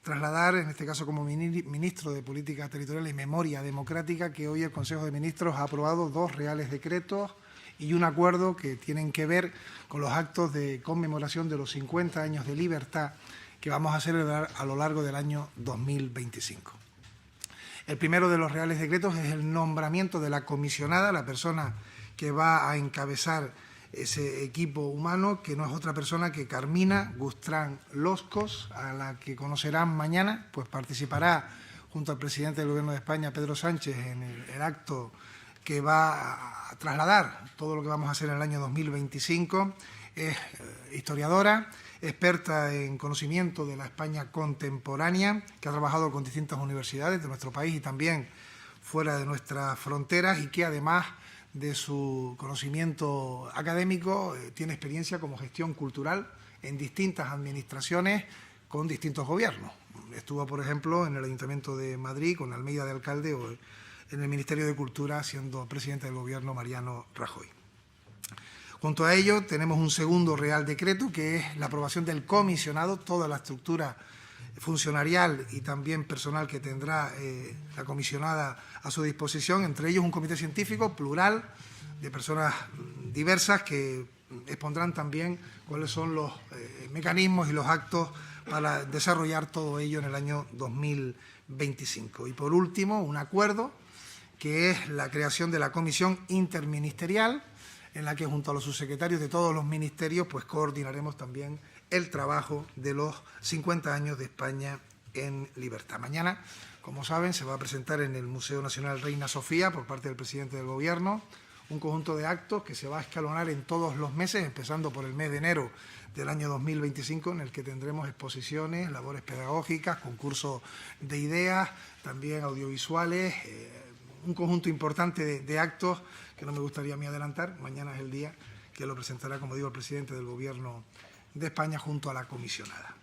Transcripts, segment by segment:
trasladar, en este caso como ministro de Política Territorial y Memoria Democrática, que hoy el Consejo de Ministros ha aprobado 2 reales decretos y un acuerdo que tienen que ver con los actos de conmemoración de los 50 años de libertad que vamos a celebrar a lo largo del año 2025. El primero de los reales decretos es el nombramiento de la comisionada, la persona que va a encabezar ese equipo humano, que no es otra persona que Carmina Gustrán Loscos, a la que conocerán mañana, pues participará junto al presidente del Gobierno de España, Pedro Sánchez, en el acto que va a trasladar todo lo que vamos a hacer en el año 2025. Es historiadora, experta en conocimiento de la España contemporánea, que ha trabajado con distintas universidades de nuestro país y también fuera de nuestras fronteras, y que además de su conocimiento académico tiene experiencia como gestión cultural en distintas administraciones con distintos gobiernos. Estuvo, por ejemplo, en el Ayuntamiento de Madrid con Almeida de alcalde o en el Ministerio de Cultura siendo presidente del Gobierno Mariano Rajoy. Junto a ello tenemos un segundo Real Decreto, que es la aprobación del comisionado, toda la estructura funcionarial y también personal que tendrá la comisionada a su disposición, entre ellos un comité científico plural de personas diversas que expondrán también cuáles son los mecanismos y los actos para desarrollar todo ello en el año 2025. Y por último, un acuerdo que es la creación de la Comisión Interministerial, en la que junto a los subsecretarios de todos los ministerios pues coordinaremos también el trabajo de los 50 años de España en libertad. Mañana, como saben, se va a presentar en el Museo Nacional Reina Sofía, por parte del presidente del Gobierno, un conjunto de actos que se va a escalonar en todos los meses, empezando por el mes de enero del año 2025, en el que tendremos exposiciones, labores pedagógicas, concursos de ideas, también audiovisuales, un conjunto importante de actos que no me gustaría a mí adelantar. Mañana es el día que lo presentará, como digo, el presidente del Gobierno de España junto a la comisionada.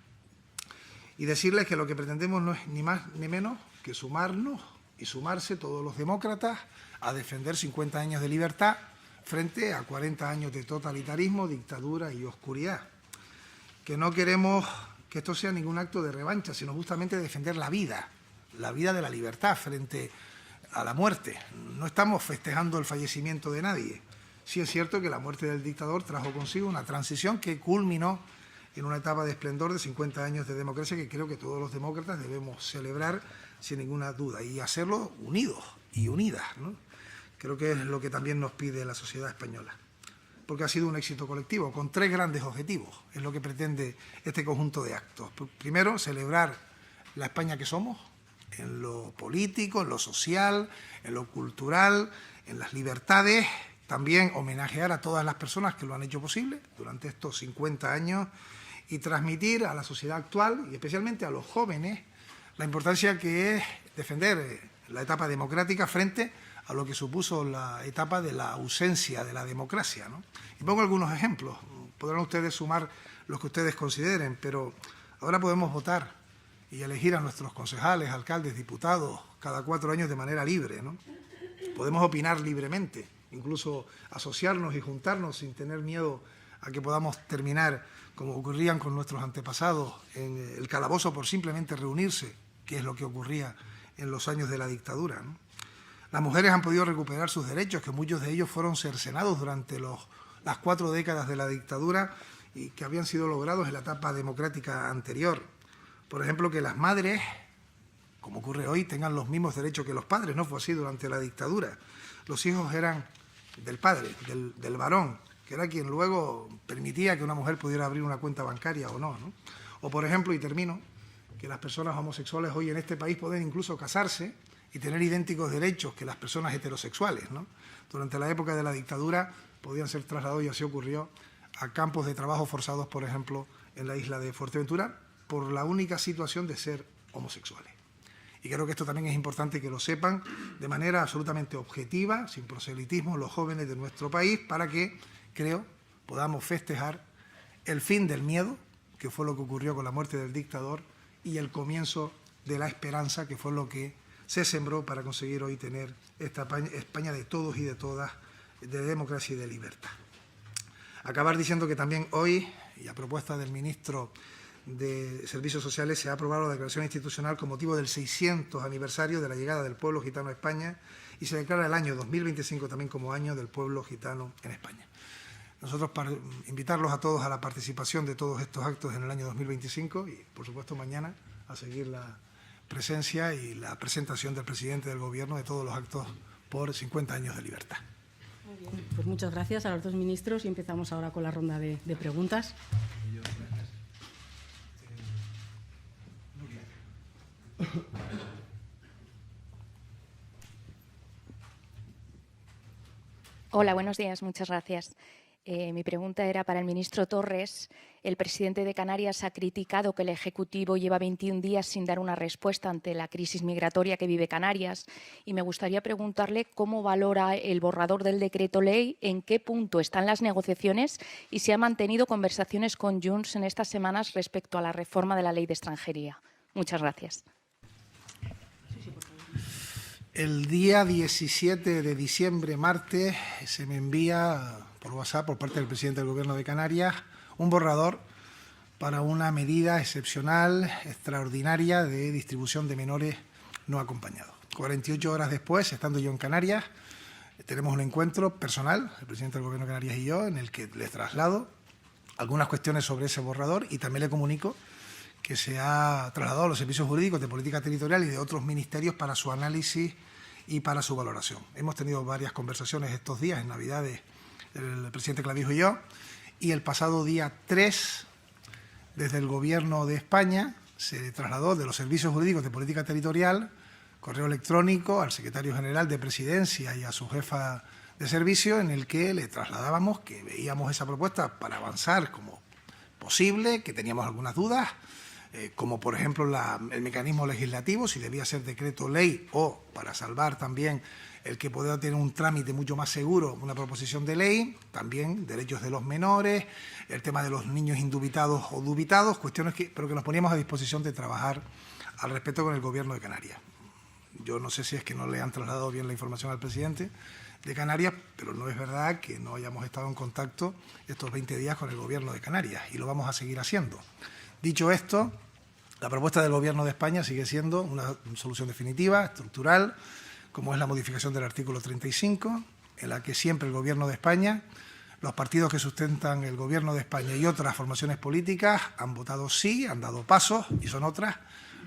Y decirles que lo que pretendemos no es ni más ni menos que sumarnos y sumarse todos los demócratas a defender 50 años de libertad frente a 40 años de totalitarismo, dictadura y oscuridad. Que no queremos que esto sea ningún acto de revancha, sino justamente defender la vida de la libertad frente a la muerte. No estamos festejando el fallecimiento de nadie. Sí es cierto que la muerte del dictador trajo consigo una transición que culminó en una etapa de esplendor de 50 años de democracia que creo que todos los demócratas debemos celebrar sin ninguna duda y hacerlo unidos y unidas, ¿no? Creo que es lo que también nos pide la sociedad española, porque ha sido un éxito colectivo con 3 grandes objetivos. Es lo que pretende este conjunto de actos. Primero, celebrar la España que somos, en lo político, en lo social, en lo cultural, en las libertades. También homenajear a todas las personas que lo han hecho posible durante estos 50 años y transmitir a la sociedad actual y especialmente a los jóvenes la importancia que es defender la etapa democrática frente a lo que supuso la etapa de la ausencia de la democracia, ¿no? Y pongo algunos ejemplos. Podrán ustedes sumar los que ustedes consideren, pero ahora podemos votar y elegir a nuestros concejales, alcaldes, diputados cada 4 años de manera libre, ¿no? Podemos opinar libremente, incluso asociarnos y juntarnos sin tener miedo a que podamos terminar, como ocurrían con nuestros antepasados, en el calabozo por simplemente reunirse, que es lo que ocurría en los años de la dictadura, ¿no? Las mujeres han podido recuperar sus derechos, que muchos de ellos fueron cercenados durante las 4 décadas de la dictadura y que habían sido logrados en la etapa democrática anterior. Por ejemplo, que las madres, como ocurre hoy, tengan los mismos derechos que los padres. No fue así durante la dictadura. Los hijos eran del padre, del varón, que era quien luego permitía que una mujer pudiera abrir una cuenta bancaria o no, ¿no? O, por ejemplo, y termino, que las personas homosexuales hoy en este país pueden incluso casarse y tener idénticos derechos que las personas heterosexuales, ¿no? Durante la época de la dictadura podían ser trasladados, y así ocurrió, a campos de trabajo forzados, por ejemplo, en la isla de Fuerteventura, por la única situación de ser homosexuales. Y creo que esto también es importante que lo sepan de manera absolutamente objetiva, sin proselitismo, los jóvenes de nuestro país, para que, creo, podamos festejar el fin del miedo, que fue lo que ocurrió con la muerte del dictador, y el comienzo de la esperanza, que fue lo que se sembró para conseguir hoy tener esta España de todos y de todas, de democracia y de libertad. Acabar diciendo que también hoy, y a propuesta del ministro de Servicios Sociales se ha aprobado la declaración institucional con motivo del 600 aniversario de la llegada del pueblo gitano a España y se declara el año 2025 también como año del pueblo gitano en España. Nosotros para invitarlos a todos a la participación de todos estos actos en el año 2025 y, por supuesto, mañana a seguir la presencia y la presentación del presidente del Gobierno de todos los actos por 50 años de libertad. Muy bien, pues muchas gracias a los dos ministros y empezamos ahora con la ronda de preguntas. Hola, buenos días. Muchas gracias. Mi pregunta era para el ministro Torres. El presidente de Canarias ha criticado que el Ejecutivo lleva 21 días sin dar una respuesta ante la crisis migratoria que vive Canarias y me gustaría preguntarle cómo valora el borrador del decreto ley, en qué punto están las negociaciones y si ha mantenido conversaciones con Junts en estas semanas respecto a la reforma de la ley de extranjería. Muchas gracias. El día 17 de diciembre, martes, se me envía por WhatsApp por parte del presidente del Gobierno de Canarias un borrador para una medida excepcional, extraordinaria de distribución de menores no acompañados. 48 horas después, estando yo en Canarias, tenemos un encuentro personal, el presidente del Gobierno de Canarias y yo, en el que les traslado algunas cuestiones sobre ese borrador y también le comunico que se ha trasladado a los servicios jurídicos de política territorial y de otros ministerios para su análisis y para su valoración. Hemos tenido varias conversaciones estos días, en Navidades, el presidente Clavijo y yo, y el pasado día 3, desde el Gobierno de España, se trasladó de los servicios jurídicos de política territorial, correo electrónico al secretario general de Presidencia y a su jefa de servicio, en el que le trasladábamos que veíamos esa propuesta para avanzar como posible, que teníamos algunas dudas, como por ejemplo el mecanismo legislativo, si debía ser decreto ley o para salvar también el que pueda tener un trámite mucho más seguro, una proposición de ley, también derechos de los menores, el tema de los niños indubitados o dubitados, cuestiones pero que nos poníamos a disposición de trabajar al respecto con el Gobierno de Canarias. Yo no sé si es que no le han trasladado bien la información al presidente de Canarias, pero no es verdad que no hayamos estado en contacto estos 20 días con el Gobierno de Canarias y lo vamos a seguir haciendo. Dicho esto, la propuesta del Gobierno de España sigue siendo una solución definitiva, estructural, como es la modificación del artículo 35, en la que siempre el Gobierno de España, los partidos que sustentan el Gobierno de España y otras formaciones políticas han votado sí, han dado pasos y son otras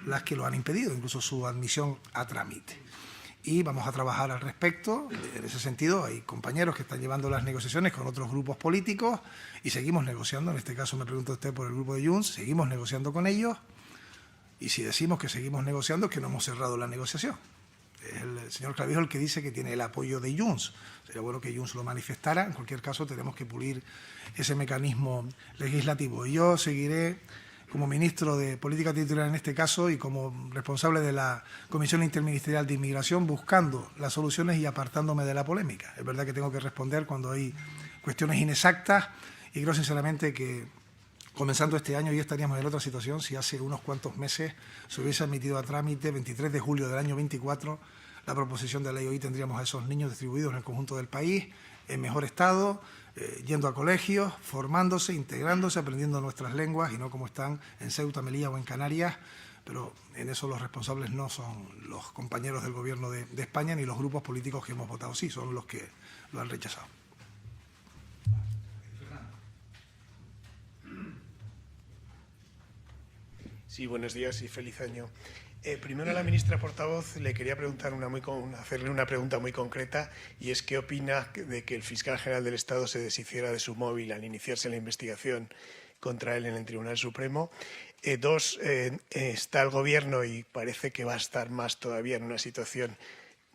las que lo han impedido, incluso su admisión a trámite. Y vamos a trabajar al respecto. En ese sentido, hay compañeros que están llevando las negociaciones con otros grupos políticos y seguimos negociando. En este caso me pregunta usted por el grupo de Junts, seguimos negociando con ellos y si decimos que seguimos negociando es que no hemos cerrado la negociación. Es el señor Clavijo el que dice que tiene el apoyo de Junts. Sería bueno que Junts lo manifestara. En cualquier caso, tenemos que pulir ese mecanismo legislativo. Y yo seguiré como ministro de Política Territorial en este caso y como responsable de la Comisión Interministerial de Inmigración, buscando las soluciones y apartándome de la polémica. Es verdad que tengo que responder cuando hay cuestiones inexactas y creo sinceramente que comenzando este año ya estaríamos en otra situación si hace unos cuantos meses se hubiese admitido a trámite, 23 de julio del año 24, la proposición de ley. Hoy tendríamos a esos niños distribuidos en el conjunto del país, en mejor estado, yendo a colegios, formándose, integrándose, aprendiendo nuestras lenguas y no como están en Ceuta, Melilla o en Canarias, pero en eso los responsables no son los compañeros del Gobierno de España ni los grupos políticos que hemos votado sí, son los que lo han rechazado. Sí, buenos días y feliz año. Primero a la ministra portavoz le quería preguntar hacerle una pregunta muy concreta y es ¿qué opina de que el fiscal general del Estado se deshiciera de su móvil al iniciarse la investigación contra él en el Tribunal Supremo? Dos, está el Gobierno y parece que va a estar más todavía en una situación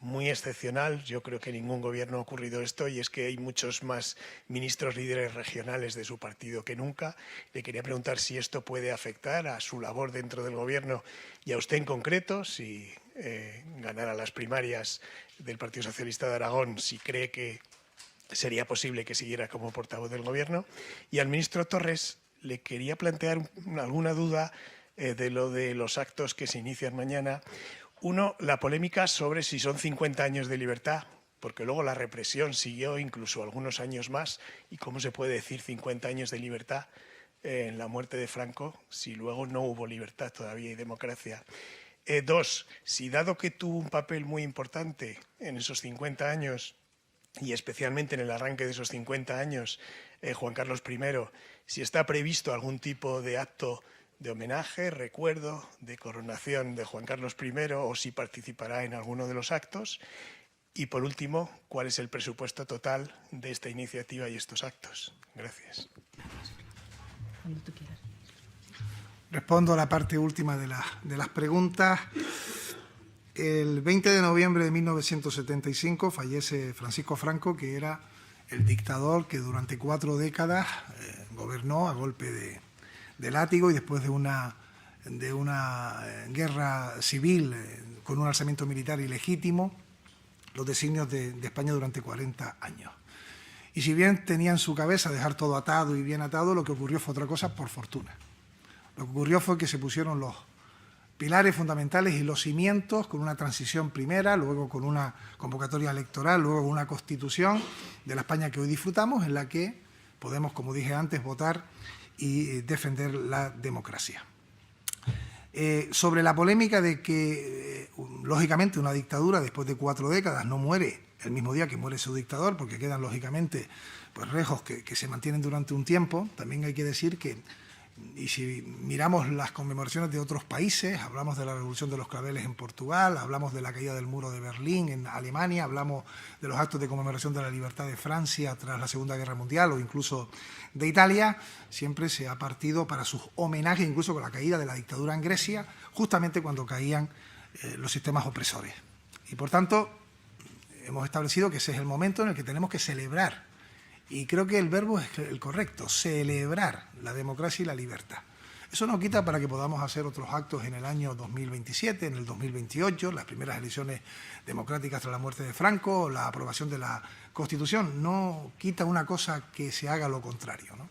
muy excepcional. Yo creo que ningún gobierno ha ocurrido esto y es que hay muchos más ministros líderes regionales de su partido que nunca. Le quería preguntar si esto puede afectar a su labor dentro del gobierno y a usted en concreto, si ganara las primarias del Partido Socialista de Aragón, si cree que sería posible que siguiera como portavoz del gobierno. Y al ministro Torres le quería plantear alguna duda de lo de los actos que se inician mañana. Uno, la polémica sobre si son 50 años de libertad, porque luego la represión siguió incluso algunos años más, y cómo se puede decir 50 años de libertad en la muerte de Franco si luego no hubo libertad todavía y democracia? 2, si dado que tuvo un papel muy importante en esos 50 años y especialmente en el arranque de esos 50 años, Juan Carlos I, si está previsto algún tipo de acto de homenaje, recuerdo, de coronación de Juan Carlos I o si participará en alguno de los actos. Y por último, ¿cuál es el presupuesto total de esta iniciativa y estos actos? Gracias. Cuando tú quieras. Respondo a la parte última de las preguntas. El 20 de noviembre de 1975 fallece Francisco Franco, que era el dictador que durante 4 décadas gobernó a golpe de látigo y después de una guerra civil con un alzamiento militar ilegítimo, los designios de España durante 40 años. Y si bien tenía en su cabeza dejar todo atado y bien atado, lo que ocurrió fue otra cosa por fortuna. Lo que ocurrió fue que se pusieron los pilares fundamentales y los cimientos con una transición primera, luego con una convocatoria electoral, luego con una constitución de la España que hoy disfrutamos, en la que podemos, como dije antes, votar y defender la democracia. Sobre la polémica de que, lógicamente, una dictadura después de 4 décadas no muere el mismo día que muere su dictador, porque quedan, lógicamente, pues rejos que se mantienen durante un tiempo, también hay que decir que, y si miramos las conmemoraciones de otros países, hablamos de la Revolución de los Claveles en Portugal, hablamos de la caída del muro de Berlín en Alemania, hablamos de los actos de conmemoración de la libertad de Francia tras la Segunda Guerra Mundial o incluso de Italia, siempre se ha partido para sus homenajes, incluso con la caída de la dictadura en Grecia, justamente cuando caían los sistemas opresores. Y por tanto, hemos establecido que ese es el momento en el que tenemos que celebrar. Y creo que el verbo es el correcto, celebrar la democracia y la libertad. Eso no quita para que podamos hacer otros actos en el año 2027, en el 2028, las primeras elecciones democráticas tras la muerte de Franco, la aprobación de la Constitución. No quita una cosa que se haga lo contrario, ¿no?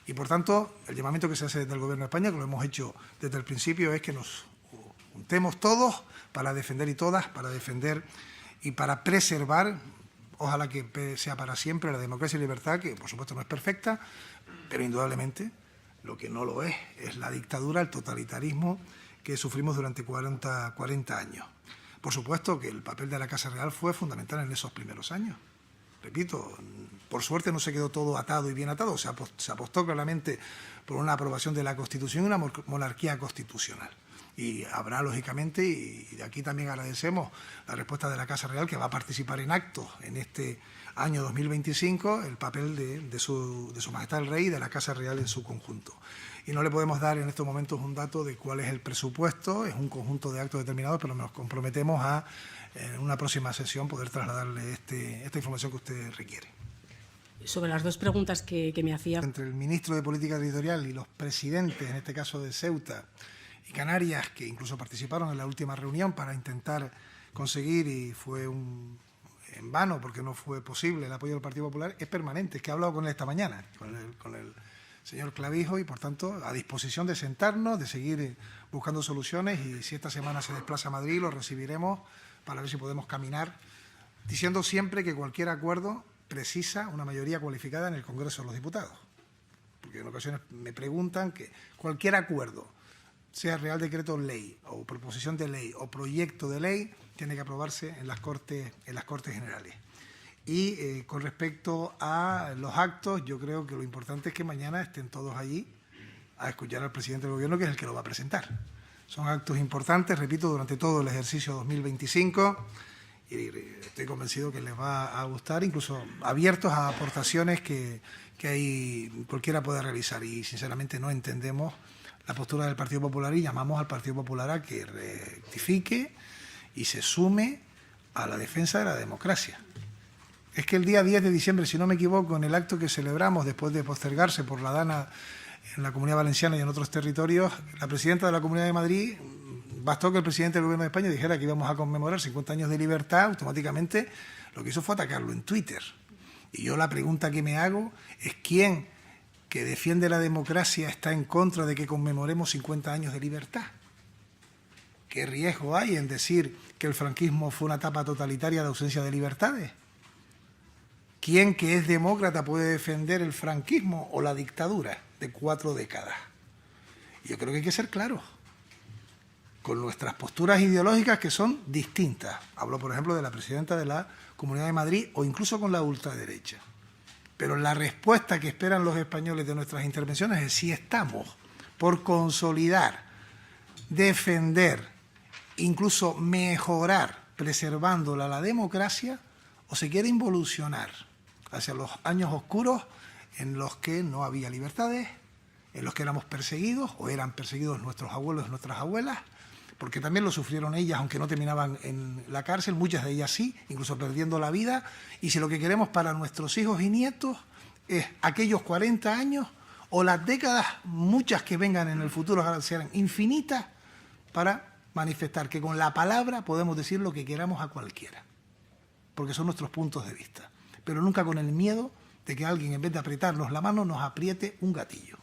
Y por tanto, el llamamiento que se hace desde el Gobierno de España, que lo hemos hecho desde el principio, es que nos juntemos todos para defender y todas, para defender y para preservar, ojalá que sea para siempre, la democracia y la libertad, que por supuesto no es perfecta, pero indudablemente lo que no lo es la dictadura, el totalitarismo que sufrimos durante 40 años. Por supuesto que el papel de la Casa Real fue fundamental en esos primeros años. Repito, por suerte no se quedó todo atado y bien atado, se apostó claramente por una aprobación de la Constitución y una monarquía constitucional. Y habrá, lógicamente, y de aquí también agradecemos la respuesta de la Casa Real, que va a participar en actos en este año 2025, el papel de su Majestad el Rey y de la Casa Real en su conjunto. Y no le podemos dar en estos momentos un dato de cuál es el presupuesto, es un conjunto de actos determinados, pero nos comprometemos a, en una próxima sesión, poder trasladarle esta información que usted requiere. Sobre las 2 preguntas que me hacía. Entre el ministro de Política Territorial y los presidentes, en este caso de Ceuta y Canarias, que incluso participaron en la última reunión para intentar conseguir, y fue en vano porque no fue posible el apoyo del Partido Popular, es permanente. Es que he hablado con él esta mañana, con el señor Clavijo, y por tanto a disposición de sentarnos, de seguir buscando soluciones, y si esta semana se desplaza a Madrid lo recibiremos para ver si podemos caminar, diciendo siempre que cualquier acuerdo precisa una mayoría cualificada en el Congreso de los Diputados. Porque en ocasiones me preguntan que cualquier acuerdo, sea Real Decreto Ley o proposición de ley o proyecto de ley, tiene que aprobarse en las Cortes Generales. Y con respecto a los actos, yo creo que lo importante es que mañana estén todos allí a escuchar al presidente del Gobierno, que es el que lo va a presentar. Son actos importantes, repito, durante todo el ejercicio 2025, y estoy convencido que les va a gustar, incluso abiertos a aportaciones que ahí cualquiera pueda realizar. Y sinceramente no entendemos la postura del Partido Popular y llamamos al Partido Popular a que rectifique y se sume a la defensa de la democracia. Es que el día 10 de diciembre, si no me equivoco, en el acto que celebramos después de postergarse por la Dana en la Comunidad Valenciana y en otros territorios, la presidenta de la Comunidad de Madrid, bastó que el presidente del Gobierno de España dijera que íbamos a conmemorar 50 años de libertad, automáticamente lo que hizo fue atacarlo en Twitter. Y yo la pregunta que me hago es quién que defiende la democracia está en contra de que conmemoremos 50 años de libertad. ¿Qué riesgo hay en decir que el franquismo fue una etapa totalitaria de ausencia de libertades? ¿Quién que es demócrata puede defender el franquismo o la dictadura? de 4 décadas. Y yo creo que hay que ser claros con nuestras posturas ideológicas que son distintas. Hablo, por ejemplo, de la presidenta de la Comunidad de Madrid o incluso con la ultraderecha. Pero la respuesta que esperan los españoles de nuestras intervenciones es si estamos por consolidar, defender, incluso mejorar, preservándola la democracia, o se quiere involucionar hacia los años oscuros en los que no había libertades, en los que éramos perseguidos o eran perseguidos nuestros abuelos y nuestras abuelas, porque también lo sufrieron ellas, aunque no terminaban en la cárcel, muchas de ellas sí, incluso perdiendo la vida. Y si lo que queremos para nuestros hijos y nietos es aquellos 40 años o las décadas, muchas que vengan en el futuro, ahora serán infinitas, para manifestar que con la palabra podemos decir lo que queramos a cualquiera, porque son nuestros puntos de vista, pero nunca con el miedo de que alguien, en vez de apretarnos la mano, nos apriete un gatillo.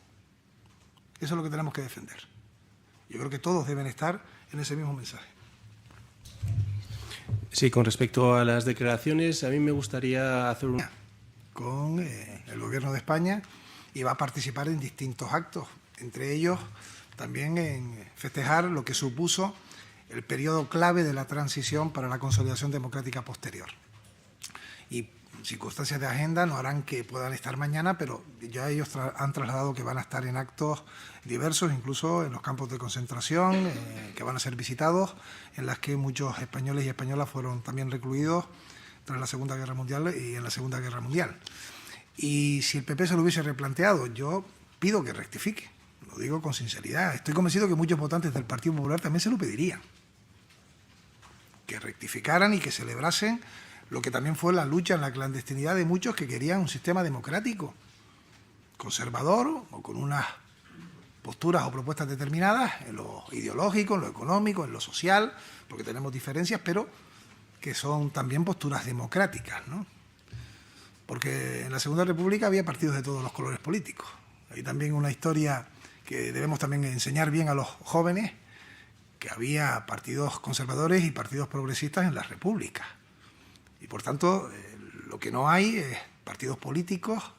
Eso es lo que tenemos que defender. Yo creo que todos deben estar en ese mismo mensaje. Sí, con respecto a las declaraciones, a mí me gustaría hacer un... Con el Gobierno de España, y va a participar en distintos actos, entre ellos también en festejar lo que supuso el periodo clave de la transición para la consolidación democrática posterior. Y circunstancias de agenda no harán que puedan estar mañana, pero ya ellos han trasladado que van a estar en actos diversos, incluso en los campos de concentración, que van a ser visitados, en las que muchos españoles y españolas fueron también recluidos tras la Segunda Guerra Mundial y en la Segunda Guerra Mundial. Y si el PP se lo hubiese replanteado, yo pido que rectifique, lo digo con sinceridad. Estoy convencido que muchos votantes del Partido Popular también se lo pedirían, que rectificaran y que celebrasen lo que también fue la lucha en la clandestinidad de muchos que querían un sistema democrático, conservador o con unas posturas o propuestas determinadas en lo ideológico, en lo económico, en lo social, porque tenemos diferencias, pero que son también posturas democráticas, ¿no? Porque en la Segunda República había partidos de todos los colores políticos. Hay también una historia que debemos también enseñar bien a los jóvenes, que había partidos conservadores y partidos progresistas en las repúblicas. Y por tanto, lo que no hay es partidos políticos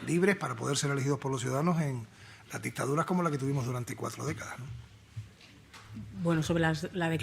libres para poder ser elegidos por los ciudadanos en las dictaduras como la que tuvimos durante 4 décadas, ¿no? Bueno, sobre la declaración.